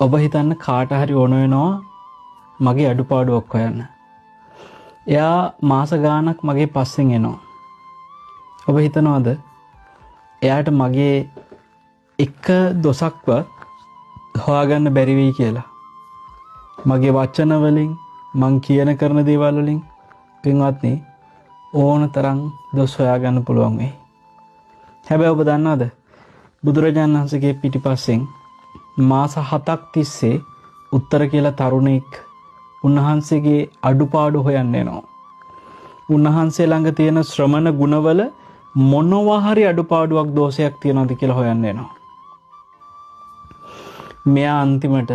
ඔබ හිතන්න කාට හරි ඕන වෙනවා මගේ අඩුපාඩුවක් හොයන්න. එයා මාස ගාණක් මගේ පස්සෙන් එනවා. ඔබ හිතනවාද එයාට මගේ එක දොසක්වත් හොයාගන්න බැරි වෙයි කියලා? මගේ වචන වලින් මං කියන කරන දේවල් වලින් පින්වත්නි ඕන තරම් දොස් හොයාගන්න පුළුවන් වෙයි. හැබැයි ඔබ දන්නවද බුදුරජාණන් වහන්සේගේ පිටිපස්සෙන් මාස 7ක් තිස්සේ උත්තර කියලා තරුණෙක් උන්වහන්සේගේ අඩුපාඩු හොයන්න එනවා. උන්වහන්සේ ළඟ තියෙන ශ්‍රමණ ගුණවල මොනවා හරි අඩුපාඩුවක් දෝෂයක් තියනවද කියලා හොයන්න එනවා. මෙයා අන්තිමට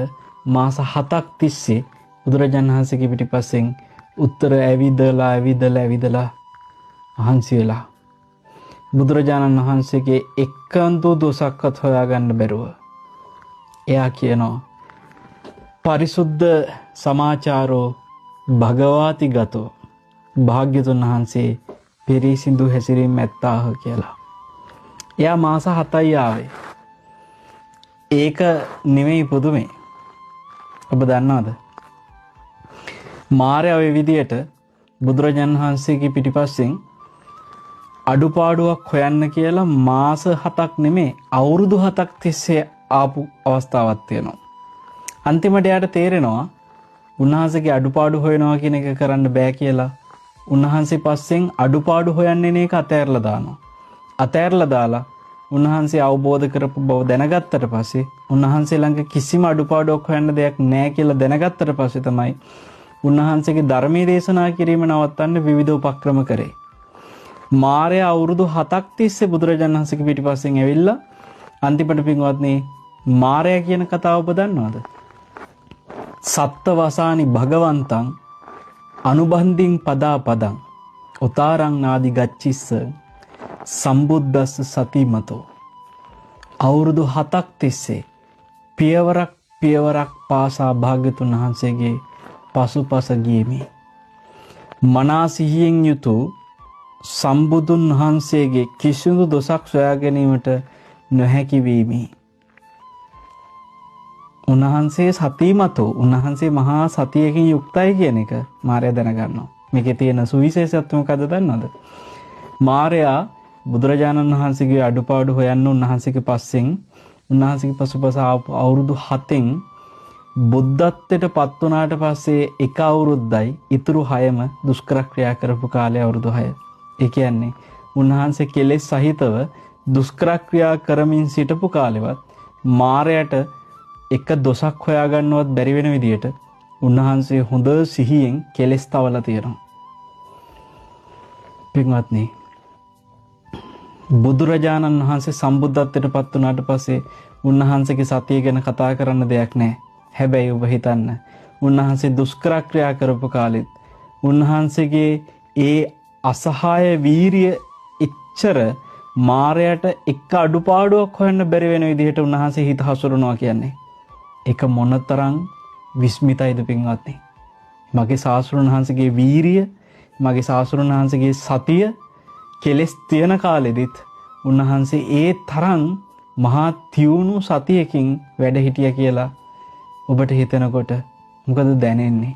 මාස 7ක් තිස්සේ බුදුරජාණන් වහන්සේගේ පිටිපස්සෙන් උත්තර ඇවිදලා මහන්සි වෙලා බුදුරජාණන් වහන්සේගේ එක්කන්තු දෝෂක්වත් හොයාගන්න බැරුව එයා කියනවා පරිසුද්ධ සමාචාරෝ භගවාති ගතෝ භාග්‍යතුන් වහන්සේ පිරිසිදු හැසිරීම ඇත්තාහ කියලා. එයා මාස 7යි ආවේ. ඒක නෙමෙයි පුදුමේ. ඔබ දන්නවද? මාරයා ඔය විදියට බුදුරජාණන් වහන්සේගේ පිටිපස්සෙන් අඩුපාඩුවක් හොයන්න කියලා මාස 7ක් නෙමෙයි අවුරුදු 7ක් තිස්සේ ආපු අවස්ථාවක් තියෙනවා. අන්තිමට එයාට තේරෙනවා උන්වහන්සේගේ අඩුපාඩු හොයනවා කියන එක කරන්න බෑ කියලා. උන්වහන්සේ පස්සෙන් අඩුපාඩු හොයන්නේ නේ එක අතෑරලා දානවා. අතෑරලා දාලා උන්වහන්සේ අවබෝධ කරපු බව දැනගත්තට පස්සේ උන්වහන්සේ ළඟ කිසිම අඩුපාඩුවක් හොයන්න දෙයක් නැහැ කියලා දැනගත්තට පස්සේ තමයි උන්වහන්සේගේ ධර්මයේ දේශනා කිරීම නවත්තන්න විවිධ උපක්‍රම කරේ. මාරයා අවුරුදු 7ක් තිස්සේ බුදුරජාණන් වහන්සේගේ පිටිපස්සෙන් ඇවිල්ලා අන්තිමට පින්වත්නි මාරයා කියන කතාව ඔබ දන්නවද? සත්ත්වවසානි භගවන්තං අනුබන්ධින් පදා පදං උතාරං නාදි ගච්චිස්ස සම්බුද්දස්ස සතිමතෝ. අවුරුදු 7ක් තිස්සේ පියවරක් පාසා භාග්‍යතුන් වහන්සේගේ පසුපස ගියමි. මනා සිහියෙන් යුතු සම්බුදුන් වහන්සේගේ කිසිදු දොසක් සොයා ගැනීමට නොහැකි වීමි. උන්වහන්සේ සතිමතෝ උන්වහන්සේ මහා සතියකින් යුක්තයි කියන එක මාරයා දැනගන්නවා. මේකේ තියෙන සුවිශේෂත්වය මොකද්ද දන්නවද? මාරයා බුදුරජාණන් වහන්සේගේ අඩුපාඩු හොයන්න උන්වහන්සේගේ පස්සෙන් උන්වහන්සේගේ පසුපස අවුරුදු 7න් බුද්ධත්වයට පත් වුණාට පස්සේ එක අවුරුද්දයි ඉතුරු 6ම දුෂ්කර ක්‍රියා කරපු කාලය අවුරුදු 6. ඒ කියන්නේ උන්වහන්සේ කෙලෙස් සහිතව දුෂ්කර ක්‍රියා කරමින් සිටපු කාලෙවත් මාරයට එක දොසක් හොයාගන්නවත් බැරි වෙන විදියට උන්වහන්සේ හොඳ සිහියෙන් කෙලෙස් තවලා තියෙනවා. පින්වත්නි බුදුරජාණන් වහන්සේ සම්බුද්ධත්වයට පත් වුණාට පස්සේ උන්වහන්සේගේ සතිය ගැන කතා කරන්න දෙයක් නැහැ. හැබැයි ඔබ හිතන්න උන්වහන්සේ දුෂ්කර ක්‍රියා කරපු කාලෙත් උන්වහන්සේගේ ඒ අසහාය වීරිය එච්චර මාරයට එක අඩුපාඩුවක් හොයන්න බැරි වෙන විදිහට උන්වහන්සේ හිත හසුරනවා කියන්නේ ඒක මොනතරම් විස්මිතයිද පින්වත්නි. මගේ ශාස්ත්‍රඥ වහන්සේගේ වීරිය මගේ ශාස්ත්‍රඥ වහන්සේගේ සතිය කෙලස් තියෙන කාලෙදිත් උන්වහන්සේ ඒ තරම් මහා තියුණු සතියකින් වැඩ හිටියා කියලා ඔබට හිතෙනකොට මොකද දැනෙන්නේ?